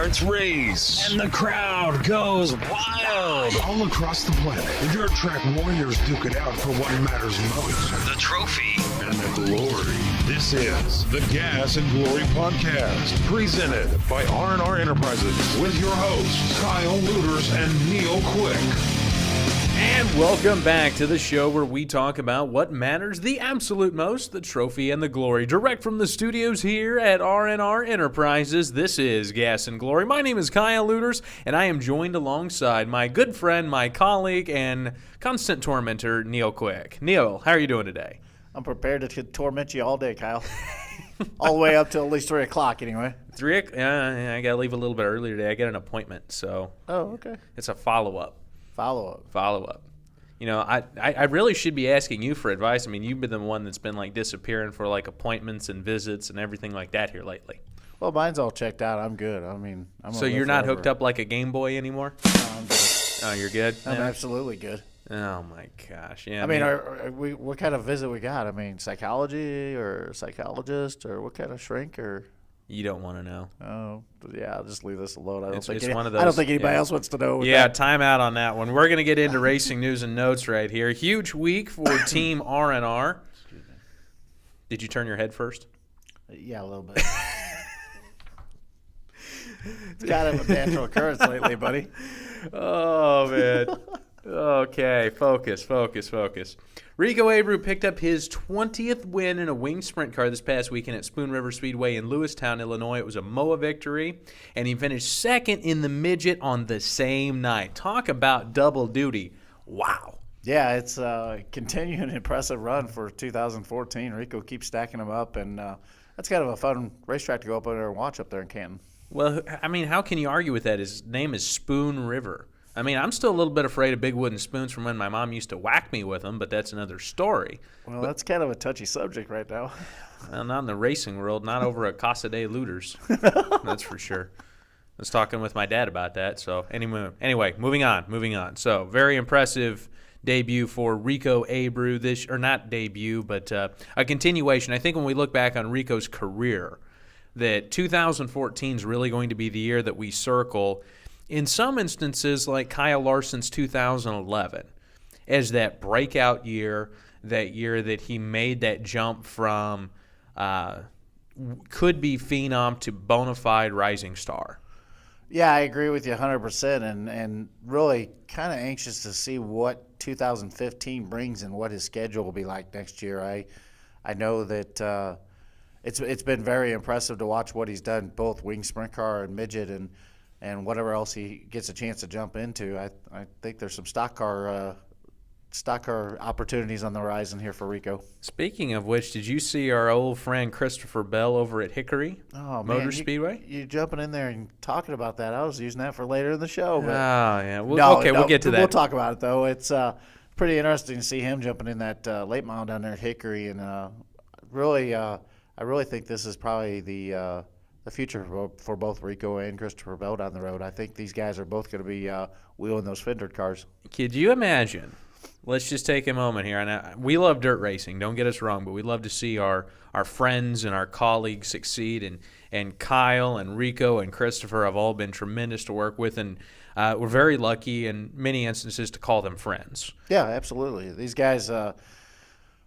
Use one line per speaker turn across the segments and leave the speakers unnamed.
hearts race, and the crowd goes wild.
All across the planet, the dirt track warriors duke it out for what matters most.
The trophy
and the glory. This is the Gas and Glory Podcast, presented by R&R Enterprises, with your hosts, Kyle Looters and Neil Quick.
And welcome back to the show where we talk about what matters the absolute most, the trophy and the glory. Direct from the studios here at R&R Enterprises, this is Gas and Glory. My name is Kyle Looters, and I am joined alongside my good friend, my colleague, and constant tormentor, Neil Quick. Neil, how are you doing today?
I'm prepared to torment you all day, Kyle. All the way up till at least 3 o'clock anyway.
3 o'clock? I got to leave a little bit early today. I got an appointment, so.
Oh, okay.
It's a follow-up.
Follow-up.
You know, I really should be asking you for advice. I mean, you've been the one that's been, like, disappearing for, like, appointments and visits and everything like that here lately.
Well, mine's all checked out. I'm good. I mean,
So you're not hooked up like a Game Boy anymore?
No, I'm good.
Oh, you're good?
I'm absolutely good.
Oh, my gosh. Yeah.
I mean, what kind of visit we got? I mean, psychology or psychologist or what kind of shrink or?
You don't want to know.
Oh, yeah, I'll just leave this alone. I don't think anybody else wants to know.
Yeah, time out on that one. We're going to get into racing news and notes right here. Huge week for Team R&R. Did you turn your head first?
Yeah, a little bit. It's kind of a natural occurrence lately, buddy.
Oh, man. Okay, focus. Rico Abreu picked up his 20th win in a winged sprint car this past weekend at Spoon River Speedway in Lewistown, Illinois. It was a MOA victory, and he finished second in the midget on the same night. Talk about double duty. Wow.
Yeah, it's a continuing impressive run for 2014. Rico keeps stacking them up, and that's kind of a fun racetrack to go up there and watch up there in Canton.
Well, I mean, how can you argue with that? His name is Spoon River. I mean, I'm still a little bit afraid of big wooden spoons from when my mom used to whack me with them, but that's another story.
Well, that's kind of a touchy subject right now.
Well, not in the racing world, not over a Casa de Looters. That's for sure. I was talking with my dad about that. So anyway, moving on. So very impressive debut for Rico Abreu. Not debut, but a continuation. I think when we look back on Rico's career, that 2014 is really going to be the year that we circle in some instances, like Kyle Larson's 2011, as that breakout year, that year that he made that jump from could be phenom to bona fide rising star.
Yeah, I agree with you 100%, and really kind of anxious to see what 2015 brings and what his schedule will be like next year. I know that it's been very impressive to watch what he's done, both wing sprint car and midget, and whatever else he gets a chance to jump into. I think there's some stock car opportunities on the horizon here for Rico.
Speaking of which, did you see our old friend Christopher Bell over at Hickory Motor Speedway?
You're jumping in there and talking about that. I was using that for later in the show. But
yeah. We'll get to that.
We'll talk about it, though. It's pretty interesting to see him jumping in that late model down there at Hickory. And I really think this is probably the future for both Rico and Christopher Bell down the road. I think these guys are both going to be wheeling those fendered cars.
Could you imagine? Let's just take a moment here. And we love dirt racing, don't get us wrong, but we love to see our friends and our colleagues succeed. And Kyle and Rico and Christopher have all been tremendous to work with, and we're very lucky in many instances to call them friends.
Yeah, absolutely. These guys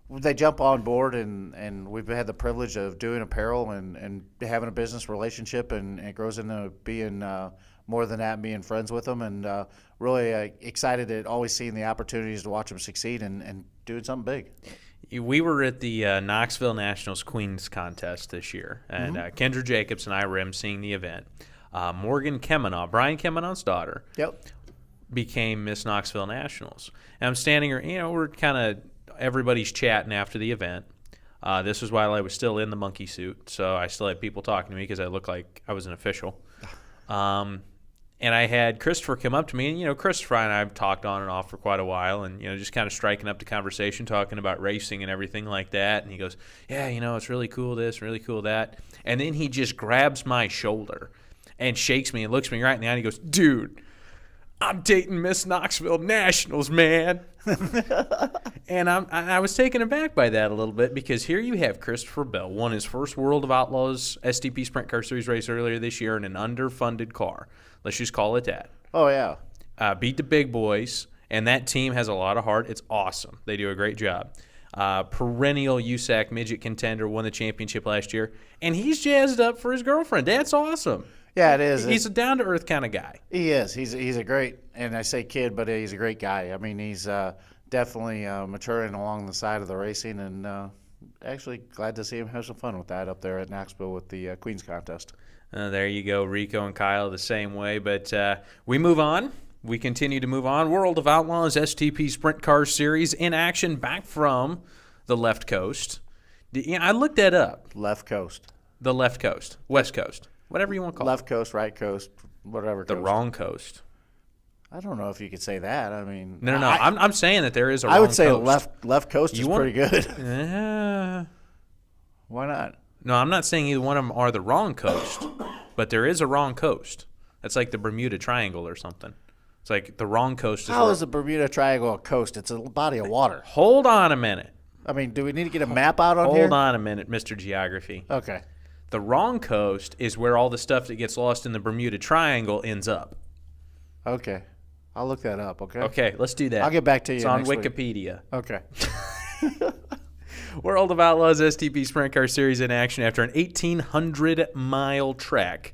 they jump on board, and we've had the privilege of doing apparel and having a business relationship, and it grows into being more than that, being friends with them, and really excited at always seeing the opportunities to watch them succeed and doing something big.
We were at the Knoxville Nationals Queens contest this year, and Kendra Jacobs and I were emceeing the event. Morgan Kemenaugh, Brian Kemenaugh's daughter, became Miss Knoxville Nationals. And I'm standing here, we're kind of everybody's chatting after the event. This was while I was still in the monkey suit, so I still had people talking to me because I looked like I was an official. And I had Christopher come up to me, and, Christopher and I have talked on and off for quite a while, and, just kind of striking up the conversation, talking about racing and everything like that. And he goes, yeah, it's really cool this, really cool that. And then he just grabs my shoulder and shakes me and looks me right in the eye, and he goes, dude, I'm dating Miss Knoxville Nationals, man. And I was taken aback by that a little bit because here you have Christopher Bell won his first World of Outlaws STP Sprint Car Series race earlier this year in an underfunded car. Let's just call it that.
Oh, yeah.
Beat the big boys, and that team has a lot of heart. It's awesome. They do a great job. Perennial USAC midget contender, won the championship last year, and he's jazzed up for his girlfriend. That's awesome.
Yeah, it is.
He's a down-to-earth kind of guy.
He is. He's a great, and I say kid, but he's a great guy. I mean, he's definitely maturing along the side of the racing, and actually glad to see him have some fun with that up there at Knoxville with the Queens contest.
There you go. Rico and Kyle the same way, but we move on. We continue to move on. World of Outlaws STP Sprint Car Series in action back from the left coast. I looked that up.
Left coast.
The left coast. West coast. Whatever you want to call
Left coast, right coast, whatever
it. The
coast.
wrong coast.
I don't know if you could say that. I mean,
No. I'm saying that there is a wrong
I would say
coast.
left coast is pretty good. Why not?
No, I'm not saying either one of them are the wrong coast, but there is a wrong coast. That's like the Bermuda Triangle or something. It's like the wrong coast.
How is the Bermuda Triangle a coast? It's a body of water.
Hold on a minute.
I mean, do we need to get a map out on here?
Hold on a minute, Mr. Geography.
Okay.
The wrong coast is where all the stuff that gets lost in the Bermuda Triangle ends up.
Okay. I'll look that up, okay?
Okay, let's do that.
I'll get back to you
It's on
next week.
Wikipedia.
Okay.
World of Outlaws STP Sprint Car Series in action after an 1,800-mile trek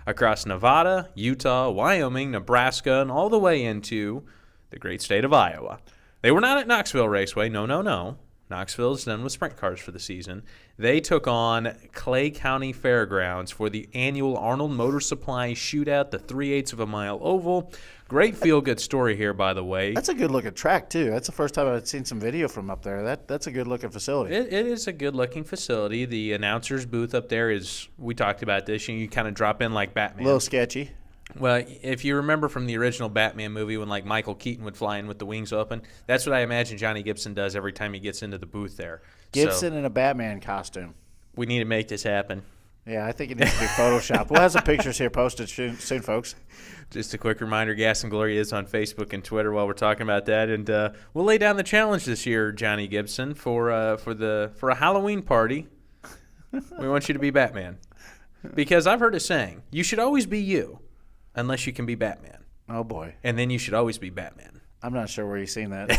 across Nevada, Utah, Wyoming, Nebraska, and all the way into the great state of Iowa. They were not at Knoxville Raceway. No. Knoxville is done with sprint cars for the season. They took on Clay County Fairgrounds for the annual Arnold Motor Supply Shootout, the 3/8 of a mile oval. Great feel-good story here, by the way.
That's a good-looking track, too. That's the first time I've seen some video from up there. That's a good-looking facility.
It is a good-looking facility. The announcer's booth up there is, we talked about this, and you kind of drop in like Batman.
A little sketchy.
Well, if you remember from the original Batman movie when like Michael Keaton would fly in with the wings open, that's what I imagine Johnny Gibson does every time he gets into the booth there.
Gibson
So,
in a Batman costume.
we need to make this happen.
Yeah, I think it needs to be Photoshopped. We'll have some pictures here posted soon, folks.
Just a quick reminder, Gas and Glory is on Facebook and Twitter while we're talking about that, and we'll lay down the challenge this year, Johnny Gibson, for a Halloween party. We want you to be Batman, because I've heard a saying: you should always be you, unless you can be Batman.
Oh, boy.
And then you should always be Batman.
I'm not sure where you've seen that.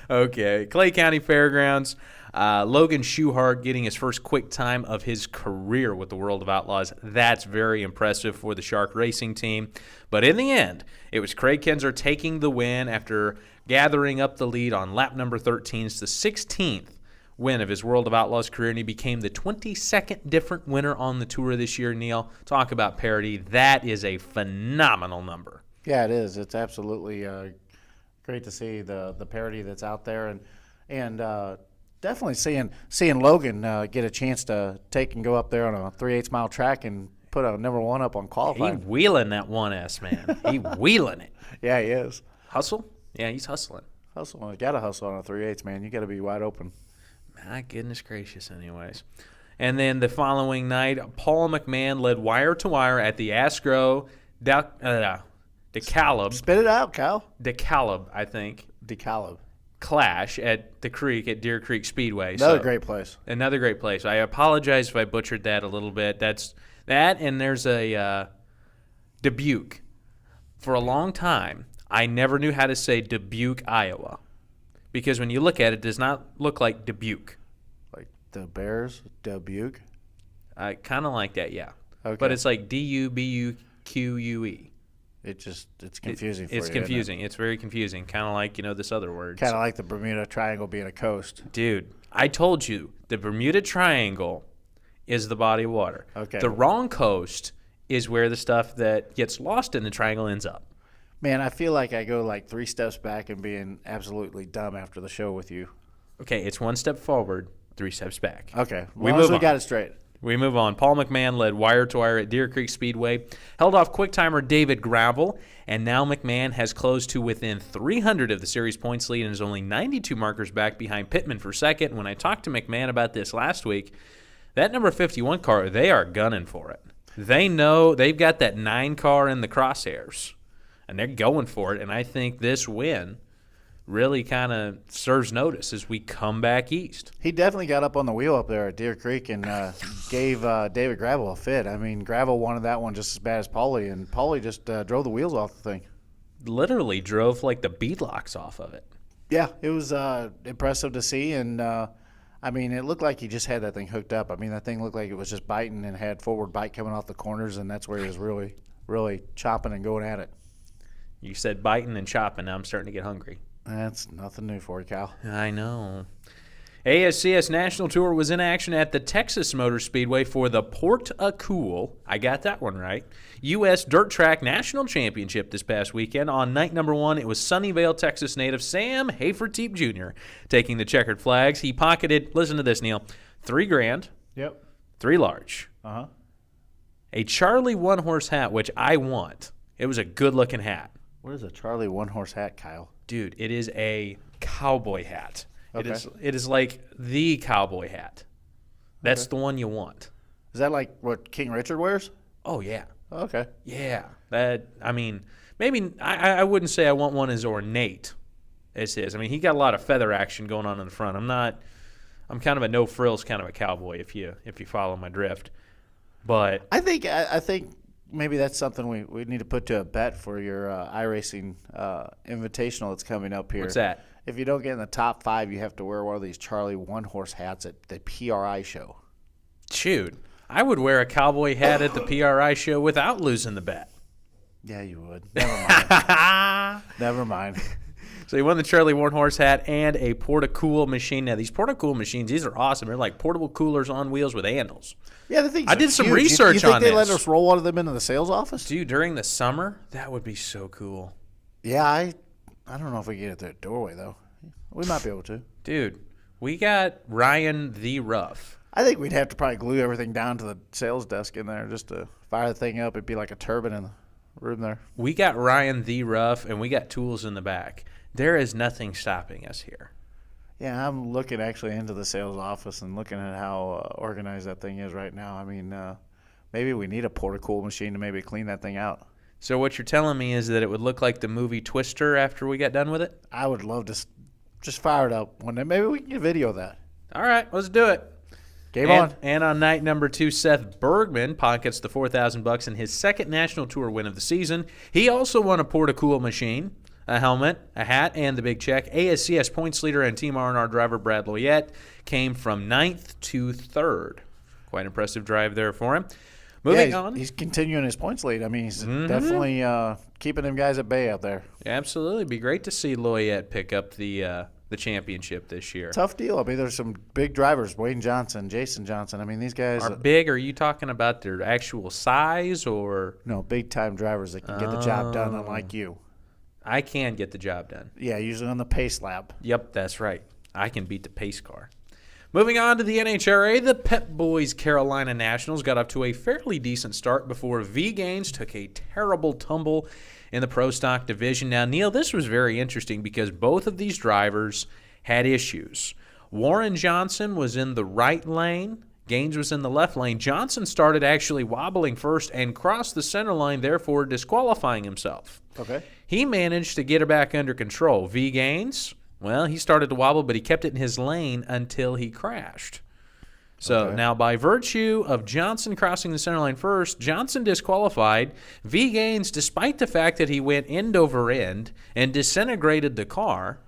Okay, Clay County Fairgrounds. Logan Schuhart getting his first quick time of his career with the World of Outlaws. That's very impressive for the Shark Racing team. But in the end, it was Craig Kinzer taking the win after gathering up the lead on lap number 13. It's the 16th win of his World of Outlaws career, and he became the 22nd different winner on the tour this year, Neil. Talk about parity. That is a phenomenal number.
Yeah, it is. It's absolutely great to see the parity that's out there, and definitely seeing Logan get a chance to take and go up there on a 3/8 mile track and put a number one up on qualifying.
He wheeling that 1S, man. He wheeling it.
Yeah, he is.
Hustle? Yeah, he's hustling.
You got to hustle on a 3/8, man. You got to be wide open.
My goodness gracious, anyways. And then the following night, Paul McMahon led wire-to-wire at the Astro DeKalb.
Spit it out, Cal.
DeKalb, I think.
DeKalb.
Clash at the creek at Deer Creek Speedway.
Another great place.
Another great place. I apologize if I butchered that a little bit. That's that, and there's a Dubuque. For a long time, I never knew how to say Dubuque, Iowa, because when you look at it, it does not look like Dubuque.
Like the Bears, Dubuque?
I kind of like that, yeah.
Okay.
But it's like Dubuque.
It's confusing for you.
It's confusing. It's very confusing. Kind of like, this other word.
Kind of like the Bermuda Triangle being a coast.
Dude, I told you, the Bermuda Triangle is the body of water.
Okay.
The wrong coast is where the stuff that gets lost in the triangle ends up.
Man, I feel like I go like 3 steps back and being absolutely dumb after the show with you.
Okay, it's 1 step forward, 3 steps back.
Okay,
we
got it straight.
We move on. Paul McMahon led wire-to-wire at Deer Creek Speedway, held off quick-timer David Gravel, and now McMahon has closed to within 300 of the series points lead and is only 92 markers back behind Pittman for second. When I talked to McMahon about this last week, that number 51 car, they are gunning for it. They know they've got that 9 car in the crosshairs, and they're going for it. And I think this win really kind of serves notice as we come back east.
He definitely got up on the wheel up there at Deer Creek and gave David Gravel a fit. I mean, Gravel wanted that one just as bad as Paulie, and Paulie just drove the wheels off the thing.
Literally drove like the beadlocks off of it.
Yeah, it was impressive to see, and I mean, it looked like he just had that thing hooked up. I mean, that thing looked like it was just biting and had forward bite coming off the corners, and that's where he was really, really chopping and going at it.
You said biting and chopping. Now I'm starting to get hungry.
That's nothing new for you, Kyle.
I know. ASCS National Tour was in action at the Texas Motor Speedway for the Port-a-Cool, I got that one right, U.S. Dirt Track National Championship this past weekend. On night number 1, it was Sunnyvale, Texas native Sam Haferteep Jr. taking the checkered flags. He pocketed, listen to this, Neil, $3,000.
Yep.
3 large.
Uh-huh.
A Charlie one-horse hat, which I want. It was a good-looking hat.
What is a Charlie one-horse hat, Kyle?
Dude, it is a cowboy hat.
Okay.
It is like the cowboy hat. That's the one you want.
Is that like what King Richard wears?
Oh, yeah.
Okay.
Yeah. I mean, maybe I wouldn't say I want one as ornate as his. I mean, he got a lot of feather action going on in the front. I'm kind of a no-frills kind of a cowboy if you follow my drift. But
I think maybe that's something we need to put to a bet for your iRacing invitational that's coming up here.
What's that?
If you don't get in the top 5, you have to wear one of these Charlie one-horse hats at the PRI show.
Shoot. I would wear a cowboy hat at the PRI show without losing the bet.
Yeah, you would. Never mind. Never mind.
So he won the Charlie one-horse hat and a Port-a-Cool machine. Now, these Port-a-Cool machines, these are awesome. They're like portable coolers on wheels with handles.
Yeah, the things
I did some
huge.
research
you think
on
they
this.
let us roll one of them into the sales office?
Dude, during the summer, that would be so cool.
Yeah, I don't know if we get it through the doorway, though. We might be able to.
Dude, we got Ryan the Rough.
I think we'd have to probably glue everything down to the sales desk in there just to fire the thing up. It'd be like a turbine in the room there.
We got Ryan the Rough, and we got tools in the back. There is nothing stopping us here.
Yeah, I'm looking actually into the sales office and looking at how organized that thing is right now. I mean, maybe we need a Port-a-Cool machine to maybe clean that thing out.
So what you're telling me is that it would look like the movie Twister after we got done with it?
I would love to just fire it up one day. Maybe we can get video of that.
All right, let's do it.
Game on.
And on night number 2, Seth Bergman pockets the $4,000 in his second national tour win of the season. He also won a Port-a-Cool machine, a helmet, a hat, and the big check. ASCS points leader and Team R&R driver Brad Loyette came from 9th to 3rd. Quite impressive drive there for him. Moving on.
He's continuing his points lead. I mean, he's definitely keeping them guys at bay out there.
Absolutely. It'd be great to see Loyette pick up the championship this year.
Tough deal. I mean, there's some big drivers, Wayne Johnson, Jason Johnson. I mean, these guys
are big. Are you talking about their actual size or?
No, big-time drivers that can get the job done, unlike you.
I can get the job done.
Yeah, usually on the pace lap.
Yep, that's right. I can beat the pace car. Moving on to the NHRA, the Pep Boys Carolina Nationals got up to a fairly decent start before V Gaines took a terrible tumble in the Pro Stock division. Now, Neil, this was very interesting because both of these drivers had issues. Warren Johnson was in the right lane. Gaines was in the left lane. Johnson started actually wobbling first and crossed the center line, therefore disqualifying himself.
Okay.
He managed to get her back under control. V Gaines, well, he started to wobble, but he kept it in his lane until he crashed. So now by virtue of Johnson crossing the center line first, Johnson disqualified. V Gaines, despite the fact that he went end over end and disintegrated the car,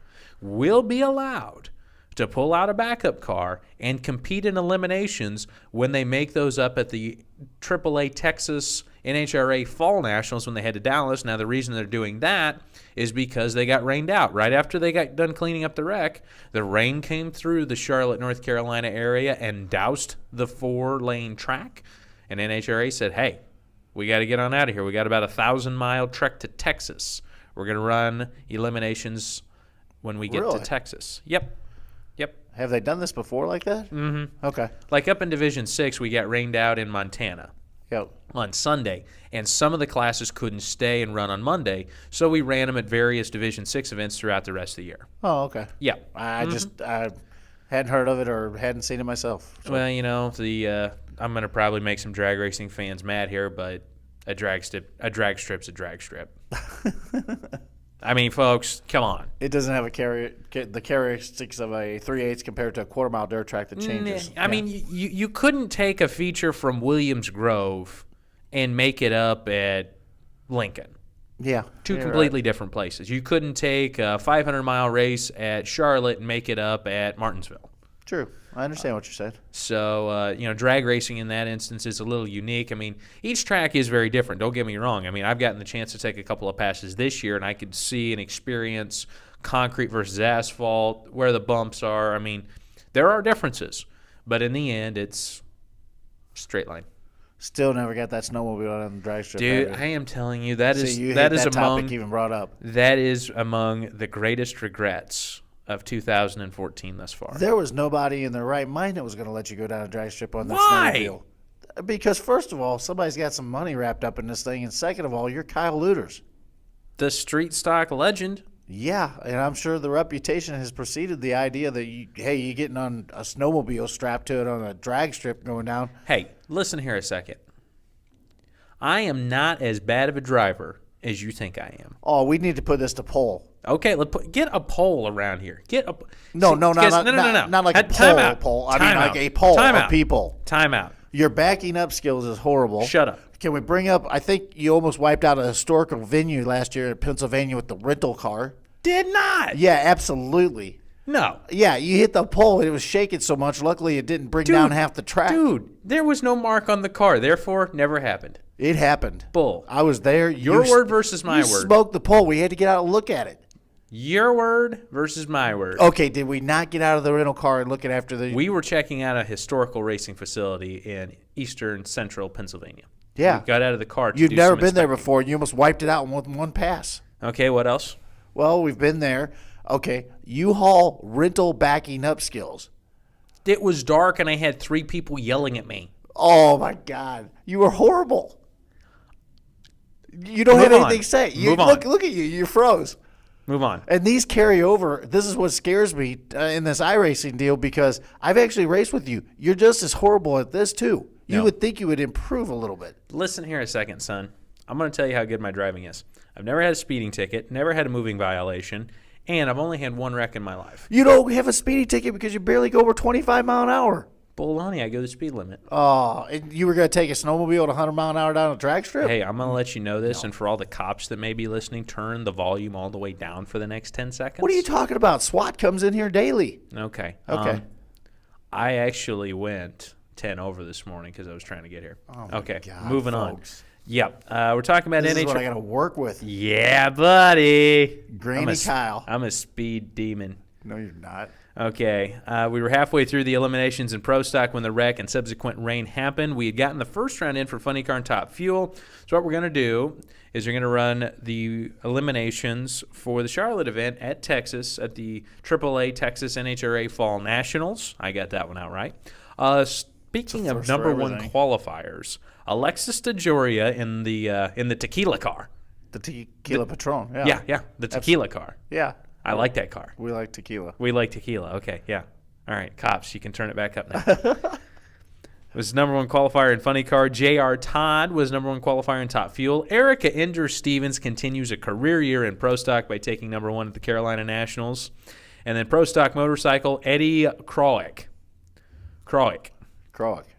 will be allowed to pull out a backup car and compete in eliminations when they make those up at the AAA Texas NHRA Fall Nationals when they head to Dallas. Now, the reason they're doing that is because they got rained out. Right after they got done cleaning up the wreck, the rain came through the Charlotte, North Carolina area and doused the 4-lane track. And NHRA said, hey, we got to get on out of here. We got about a 1,000-mile trek to Texas. We're going to run eliminations when we get to Texas. Yep.
Have they done this before like that?
Mm-hmm.
Okay.
Like up in Division 6, we got rained out in Montana.
Yep.
On Sunday, and some of the classes couldn't stay and run on Monday, so we ran them at various Division 6 events throughout the rest of the year.
Oh, okay.
Yeah.
I hadn't heard of it or hadn't seen it myself. So.
Well, you know, I'm going to probably make some drag racing fans mad here, but A drag strip's a drag strip. I mean, folks, come on.
It doesn't have the characteristics of a 3/8 compared to a quarter-mile dirt track that changes.
I mean, you couldn't take a feature from Williams Grove and make it up at Lincoln.
Yeah.
Two completely different places. You couldn't take a 500-mile race at Charlotte and make it up at Martinsville.
True. I understand what you're saying.
So, drag racing in that instance is a little unique. I mean, each track is very different. Don't get me wrong. I mean, I've gotten the chance to take a couple of passes this year, and I could see and experience concrete versus asphalt, where the bumps are. I mean, there are differences. But in the end, it's straight line.
Still never got that snowmobile on the drag strip.
Dude, I am telling you, that is
topic even brought up.
That is among the greatest regrets of 2014 thus far.
There was nobody in their right mind that was going to let you go down a drag strip on the
Why?
snowmobile. Because first of all, somebody's got some money wrapped up in this thing, and second of all, you're Kyle Luters.
The street stock legend.
Yeah, and I'm sure the reputation has preceded the idea that you're getting on a snowmobile strapped to it on a drag strip going down.
Hey, listen here a second. I am not as bad of a driver as you think I am.
Oh, we need to put this to poll.
Okay, get a poll around here.
Not like a poll. I mean, like a poll of people.
Time out.
Your backing up skills is horrible.
Shut up.
Can we bring up, I think you almost wiped out a historical venue last year in Pennsylvania with the rental car.
Did not.
Yeah, absolutely.
No.
Yeah, you hit the pole and it was shaking so much. Luckily, it didn't bring down half the track.
Dude, there was no mark on the car. Therefore, never happened.
It happened.
Bull.
I was there.
Your word versus my word.
You smoked the pole. We had to get out and look at it.
Your word versus my word.
Okay, did we not get out of the rental car and looking after the...
We were checking out a historical racing facility in eastern central Pennsylvania.
Yeah.
We got out of the car to
You've
do
never
some
been there
inspecting.
before. You almost wiped it out in one pass.
Okay, what else?
Well, we've been there. Okay, U-Haul rental backing up skills.
It was dark and I had 3 people yelling at me.
Oh, my God. You were horrible. You don't have anything to say. Look at you. You froze.
Move on.
And these carry over. This is what scares me in this iRacing deal because I've actually raced with you. You're just as horrible at this, too. You would think you would improve a little bit.
Listen here a second, son. I'm going to tell you how good my driving is. I've never had a speeding ticket, never had a moving violation, and I've only had 1 wreck in my life.
You don't have a speeding ticket because you barely go over 25 mile an hour.
Baloney, I go the speed limit.
Oh, and you were going to take a snowmobile at 100 mile an hour down a drag strip?
Hey, I'm going to let you know this, and for all the cops that may be listening, turn the volume all the way down for the next 10 seconds.
What are you talking about? SWAT comes in here daily.
Okay.
Okay.
I actually went 10 over this morning because I was trying to get here.
Oh my
okay,
God,
moving
folks.
on. Yep, we're talking about
This
NHL.
is what I got to work with.
Yeah, buddy.
Granny Kyle.
I'm a speed demon.
No, you're not.
Okay, we were halfway through the eliminations in Pro Stock when the wreck and subsequent rain happened. We had gotten the first round in for Funny Car and Top Fuel. So what we're going to do is we're going to run the eliminations for the Charlotte event at Texas at the AAA Texas NHRA Fall Nationals. I got that one out right. Speaking of number 1 qualifiers, Alexis DeJoria in the tequila car.
The Tequila Patron. Yeah.
Yeah, the tequila car.
Yeah.
I like that car.
We like tequila.
We like tequila. Okay, yeah. All right, cops, you can turn it back up now. Was number 1 qualifier in Funny Car. J.R. Todd was number 1 qualifier in Top Fuel. Erica Ender Stevens continues a career year in Pro Stock by taking number 1 at the Carolina Nationals. And then Pro Stock Motorcycle, Eddie Kroick.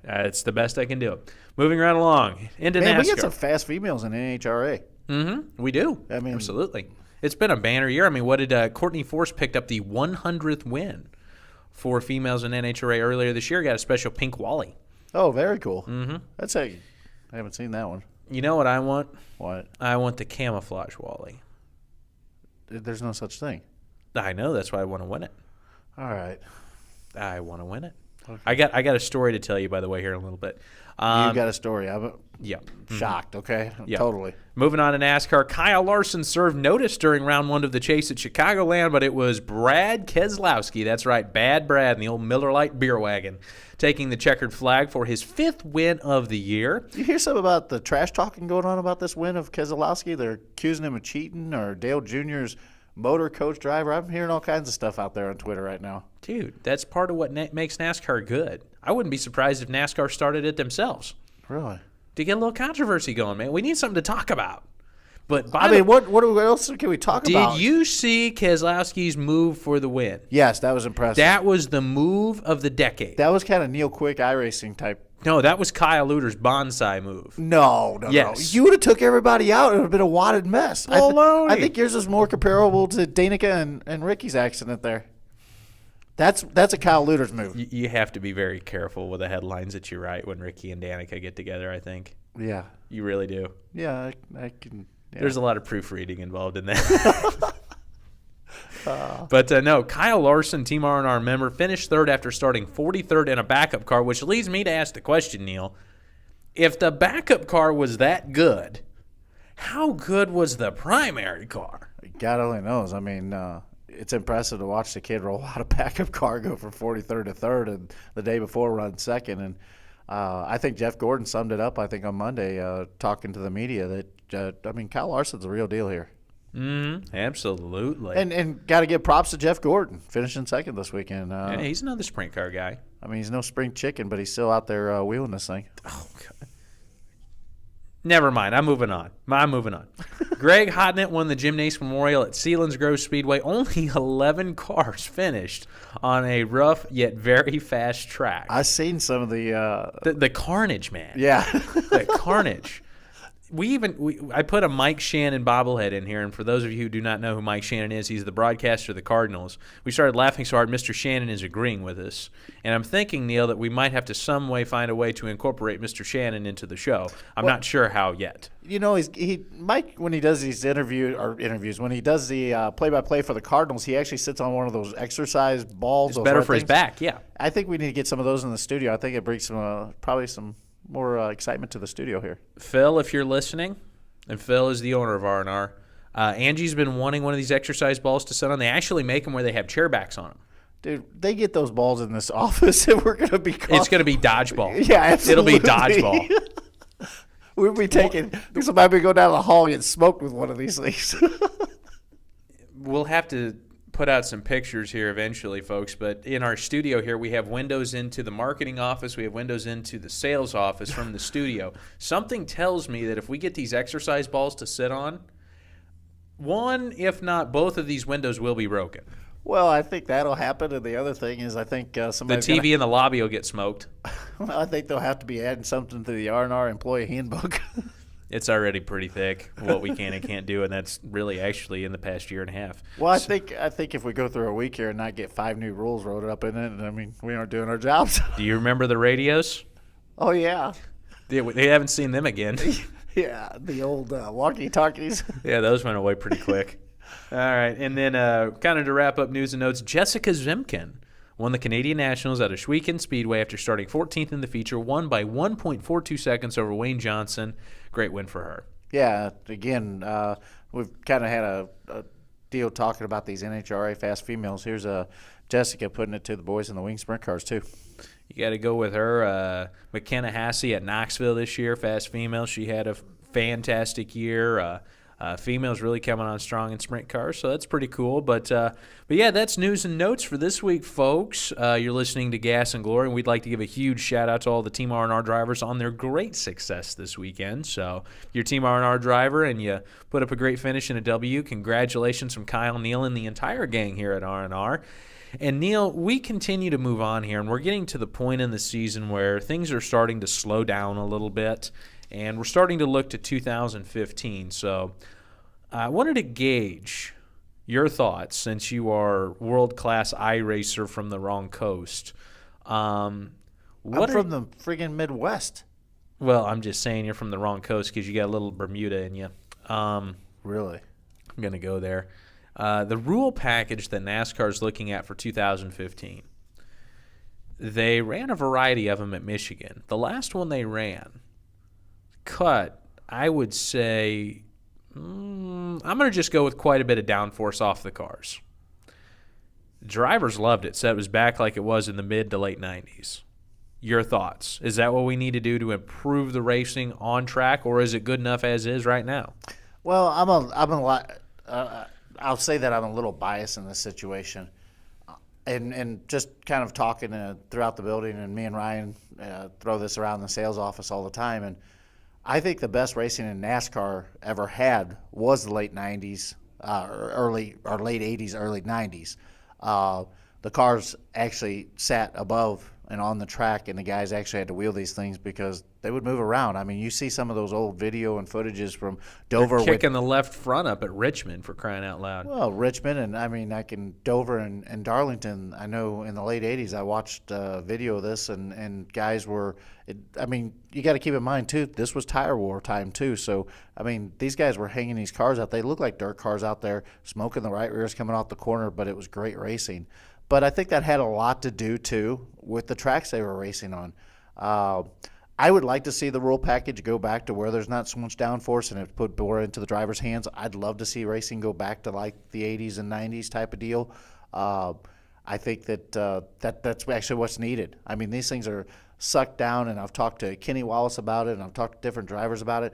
It's the best I can do. Moving right along into NASCAR.
We get some fast females in NHRA.
Mm-hmm. We do.
I mean,
absolutely. It's been a banner year. I mean, what did Courtney Force picked up the 100th win for females in NHRA earlier this year? Got a special pink Wally.
Oh, very cool.
Mm-hmm.
I haven't seen that one.
You know what I want?
What?
I want the camouflage Wally.
There's no such thing.
I know. That's why I want to win it.
All right.
I want to win it.
Okay.
I got a story to tell you, by the way, here in a little bit.
You got a story. I'm shocked, okay?
Yeah.
Totally.
Moving on to NASCAR, Kyle Larson served notice during round 1 of the chase at Chicagoland, but it was Brad Keselowski, that's right, Bad Brad in the old Miller Lite beer wagon, taking the checkered flag for his 5th win of the year.
You hear something about the trash talking going on about this win of Keselowski? They're accusing him of cheating, or Dale Jr.'s motor coach driver. I'm hearing all kinds of stuff out there on Twitter right now.
Dude, that's part of what makes NASCAR good. I wouldn't be surprised if NASCAR started it themselves.
Really?
to get a little controversy going, man. We need something to talk about. But
what else can we talk about?
Did you see Keselowski's move for the win?
Yes, that was impressive.
That was the move of the decade.
That was kind of Neil Quick iRacing type.
No, that was Kyle Luter's bonsai move.
No. You would have took everybody out. It would have been a wadded mess. I think yours is more comparable to Danica and Ricky's accident there. That's a Kyle Luter's move.
You have to be very careful with the headlines that you write when Ricky and Danica get together, I think.
Yeah.
You really do.
Yeah, I can. Yeah.
There's a lot of proofreading involved in that. But no, Kyle Larson, Team R&R member, finished third after starting 43rd in a backup car, which leads me to ask the question, Neil. If the backup car was that good, how good was the primary car?
God only knows. I mean, it's impressive to watch the kid roll out a backup car, go from 43rd to 3rd, and the day before run 2nd. And I think Jeff Gordon summed it up, I think, on Monday, talking to the media that, Kyle Larson's the real deal here.
Absolutely.
And got to give props to Jeff Gordon, finishing 2nd this weekend.
Yeah, he's another sprint car guy.
He's no spring chicken, but he's still out there wheeling this thing.
Oh, God. Never mind. I'm moving on. Greg Hodnett won the Jim Nace Memorial at Sealands Grove Speedway. Only 11 cars finished on a rough yet very fast track.
I've seen some of
the carnage, man.
Yeah.
The carnage. I put a Mike Shannon bobblehead in here, and for those of you who do not know who Mike Shannon is, he's the broadcaster of the Cardinals. We started laughing so hard, Mr. Shannon is agreeing with us. And I'm thinking, Neil, that we might have to some way find a way to incorporate Mr. Shannon into the show. I'm not sure how yet.
Mike, when he does these interviews, when he does the play-by-play for the Cardinals, he actually sits on one of those exercise balls.
It's better for his back, yeah.
I think we need to get some of those in the studio. I think it brings probably some more excitement to the studio here.
Phil, if you're listening, and Phil is the owner of R&R, Angie's been wanting one of these exercise balls to sit on. They actually make them where they have chair backs on them.
Dude, they get those balls in this office, and we're going to be
It's going to be dodgeball.
Yeah, absolutely.
It'll be dodgeball.
We'll be somebody go down the hall and get smoked with one of these things.
We'll have to put out some pictures here eventually, folks, but in our studio here we have windows into the marketing office, we have windows into the sales office from the studio. Something tells me that if we get these exercise balls to sit on, one, if not both of these windows will be broken.
Well, I think that'll happen, and the other thing is I think somebody
the TV in the lobby will get smoked.
Well, I think they'll have to be adding something to the R&R employee handbook.
It's already pretty thick, what we can and can't do, and that's really actually in the past year and a half.
Well, I think if we go through a week here and not get 5 new rules wrote up in it, we aren't doing our jobs.
Do you remember the radios?
Oh, yeah.
They haven't seen them again.
Yeah, the old walkie-talkies.
Yeah, those went away pretty quick. All right, and then kind of to wrap up news and notes, Jessica Zemkin won the Canadian Nationals at Ashwekin Speedway after starting 14th in the feature, won by 1.42 seconds over Wayne Johnson. Great win for her.
Yeah, again, we've kind of had a deal talking about these NHRA fast females. Here's Jessica putting it to the boys in the wing sprint cars, too.
You got to go with her. McKenna Hassey at Knoxville this year, fast female. She had a fantastic year. Females really coming on strong in sprint cars, so that's pretty cool. But yeah, that's news and notes for this week, folks. You're listening to Gas and Glory, and we'd like to give a huge shout-out to all the Team R&R drivers on their great success this weekend. So you're Team R&R driver, and you put up a great finish in a W. Congratulations from Kyle, Neil, and the entire gang here at R&R. And, Neil, we continue to move on here, and we're getting to the point in the season where things are starting to slow down a little bit, and we're starting to look to 2015. So I wanted to gauge your thoughts, since you are world-class iRacer from the wrong coast. I'm
from the friggin' Midwest.
Well, I'm just saying you're from the wrong coast because you got a little Bermuda in you.
Really?
I'm going to go there. The rule package that NASCAR is looking at for 2015, they ran a variety of them at Michigan. The last one they ran cut, I would say, I'm going to just go with quite a bit of downforce off the cars. Drivers loved it, said it was back like it was in the mid to late 90s. Your thoughts? Is that what we need to do to improve the racing on track, or is it good enough as is right now?
Well, I'll say that I'm a little biased in this situation. And just kind of talking throughout the building, and me and Ryan throw this around the sales office all the time. And I think the best racing in NASCAR ever had was the late 90s, late 80s, early 90s. The cars actually sat above and on the track, and the guys actually had to wheel these things because they would move around. I mean, you see some of those old video and footages from Dover.
They're kicking the left front up at Richmond, for crying out loud.
Well, Richmond, and I mean, Dover and Darlington. I know in the late 80s, I watched a video of this, and guys were, I mean, you got to keep in mind, too, this was tire war time, too. So, I mean, these guys were hanging these cars out. They looked like dirt cars out there, smoking the right rears coming off the corner, but it was great racing. But I think that had a lot to do, too, with the tracks they were racing on. I would like to see the rule package go back to where there's not so much downforce and it put more into the driver's hands. I'd love to see racing go back to like the 80s and 90s type of deal. I think that's actually what's needed. I mean, these things are sucked down, and I've talked to Kenny Wallace about it, and I've talked to different drivers about it.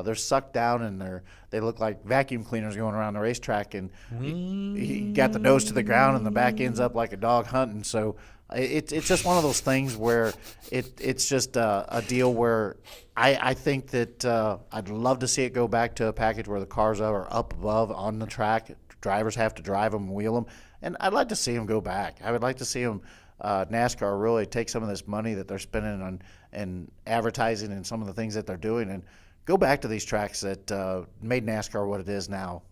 They're sucked down, and they look like vacuum cleaners going around the racetrack, and you got the nose to the ground, and the back ends up like a dog hunting. So it's just one of those things where it's just a deal where I think that I'd love to see it go back to a package where the cars are up above on the track. Drivers have to drive them and wheel them, and I'd like to see them go back. I would like to see them NASCAR really take some of this money that they're spending on and advertising and some of the things that they're doing and go back to these tracks that made NASCAR what it is now.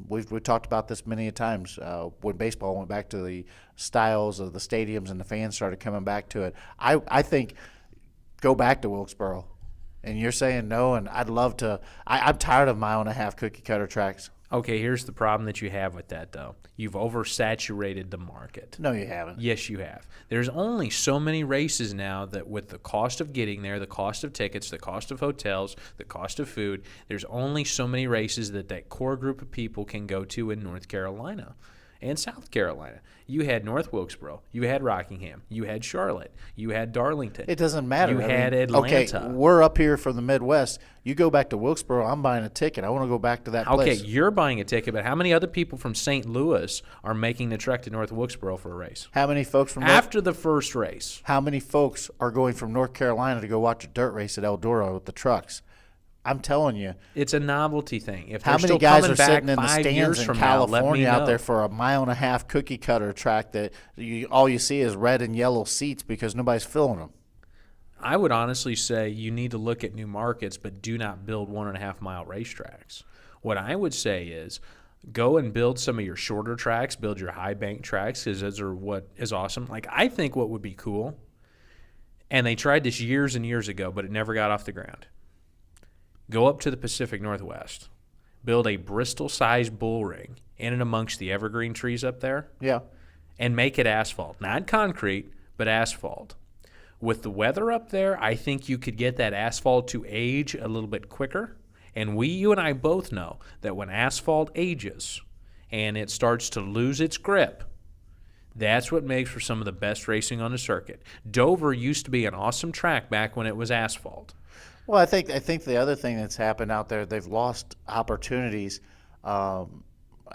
We've talked about this many a times when baseball went back to the styles of the stadiums and the fans started coming back to it. I think go back to Wilkesboro. And you're saying no, and I'd love to. I'm tired of mile-and-a-half cookie-cutter tracks.
Okay, here's the problem that you have with that, though. You've oversaturated the market.
No, you haven't.
Yes, you have. There's only so many races now that with the cost of getting there, the cost of tickets, the cost of hotels, the cost of food, there's only so many races that core group of people can go to in North Carolina and South Carolina. You had North Wilkesboro. You had Rockingham. You had Charlotte. You had Darlington.
It doesn't matter.
You had Atlanta.
Okay, we're up here from the Midwest. You go back to Wilkesboro, I'm buying a ticket. I want to go back to that place.
Okay, you're buying a ticket, but how many other people from St. Louis are making the trek to North Wilkesboro for a race?
How many folks from
after the first race?
How many folks are going from North Carolina to go watch a dirt race at Eldora with the trucks? I'm telling you.
It's a novelty thing. If
how many guys are sitting in the stands in California out there for a mile-and-a-half cookie-cutter track that all you see is red and yellow seats because nobody's filling them?
I would honestly say you need to look at new markets, but do not build 1.5-mile racetracks. What I would say is go and build some of your shorter tracks, build your high bank tracks, because those are what is awesome. Like, I think what would be cool, and they tried this years and years ago, but it never got off the ground. Go up to the Pacific Northwest, build a Bristol-sized bull ring in and amongst the evergreen trees up there.
Yeah. And
make it asphalt. Not concrete, but asphalt. With the weather up there, I think you could get that asphalt to age a little bit quicker. And you and I both know that when asphalt ages and it starts to lose its grip, that's what makes for some of the best racing on the circuit. Dover used to be an awesome track back when it was asphalt.
Well, I think the other thing that's happened out there, they've lost opportunities, I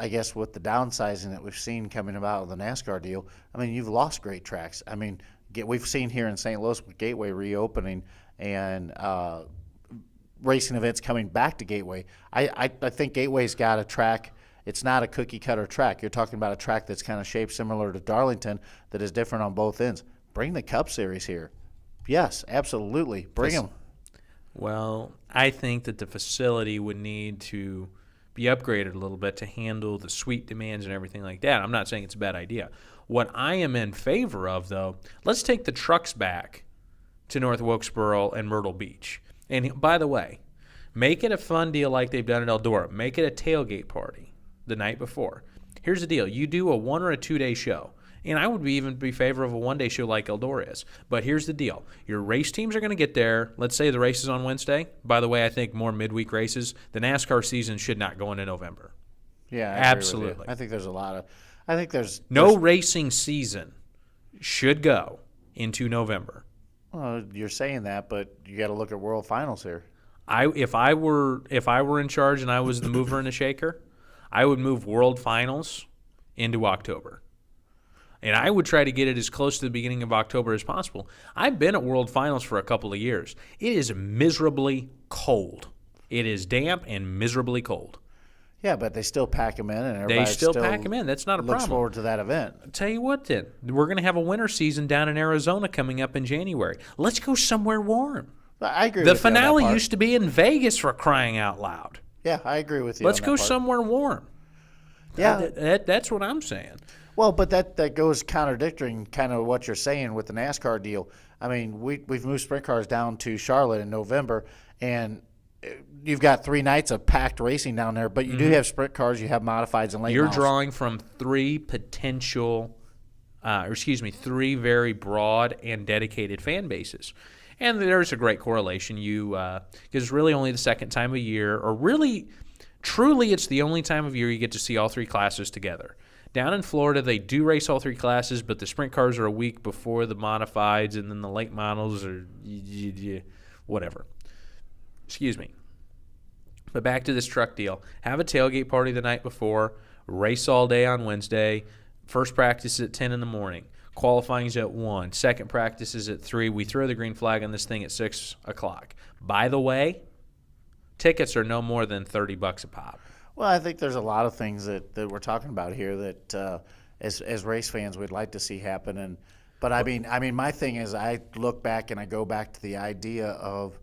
guess, with the downsizing that we've seen coming about with the NASCAR deal. I mean, you've lost great tracks. I mean, we've seen here in St. Louis with Gateway reopening and racing events coming back to Gateway. I think Gateway's got a track. It's not a cookie-cutter track. You're talking about a track that's kind of shaped similar to Darlington that is different on both ends. Bring the Cup Series here. Yes, absolutely. Bring them.
Well, I think that the facility would need to be upgraded a little bit to handle the suite demands and everything like that. I'm not saying it's a bad idea. What I am in favor of, though, let's take the trucks back to North Wilkesboro and Myrtle Beach. And by the way, make it a fun deal like they've done at Eldora. Make it a tailgate party the night before. Here's the deal. You do a 1 or a 2-day show. And I would even be favor of a 1-day show like Eldora is. But here's the deal. Your race teams are going to get there. Let's say the race is on Wednesday. By the way, I think more midweek races. The NASCAR season should not go into November.
Yeah,
absolutely.
I think there's a lot of – I think there's –
No racing season should go into November.
Well, you're saying that, but you got to look at World Finals here.
If I were in charge and I was the mover and the shaker, I would move World Finals into October. And I would try to get it as close to the beginning of October as possible. I've been at World Finals for a couple of years. It is miserably cold. It is damp and miserably cold.
Yeah, but they still pack them in, and everybody
still pack them in. That's not a
looks
problem.
forward to that event.
I'll tell you what, then. We're going to have a winter season down in Arizona coming up in January. Let's go somewhere warm.
I agree
The
with you on that
finale
part.
used to be in Vegas, for crying out loud.
Yeah, I agree with you.
Let's
on
go
that part.
somewhere warm.
Yeah.
That's what I'm saying.
Well, but that goes contradicting kind of what you're saying with the NASCAR deal. I mean, we've moved sprint cars down to Charlotte in November, and you've got 3 nights of packed racing down there, but you do have sprint cars, you have modifieds and late
You're
models.
drawing from 3 3 very broad and dedicated fan bases. And there's a great correlation. Because it's really only the second time of year, or really, truly, it's the only time of year you get to see all 3 classes together. Down in Florida, they do race all 3 classes, but the sprint cars are a week before the modifieds, and then the late models are whatever. Excuse me. But back to this truck deal. Have a tailgate party the night before, race all day on Wednesday, first practice at 10 in the morning, qualifying's at 1, second practice is at 3. We throw the green flag on this thing at 6 o'clock. By the way, tickets are no more than $30 a pop.
Well, I think there's a lot of things that we're talking about here that as race fans we'd like to see happen. But I mean, my thing is I look back and I go back to the idea of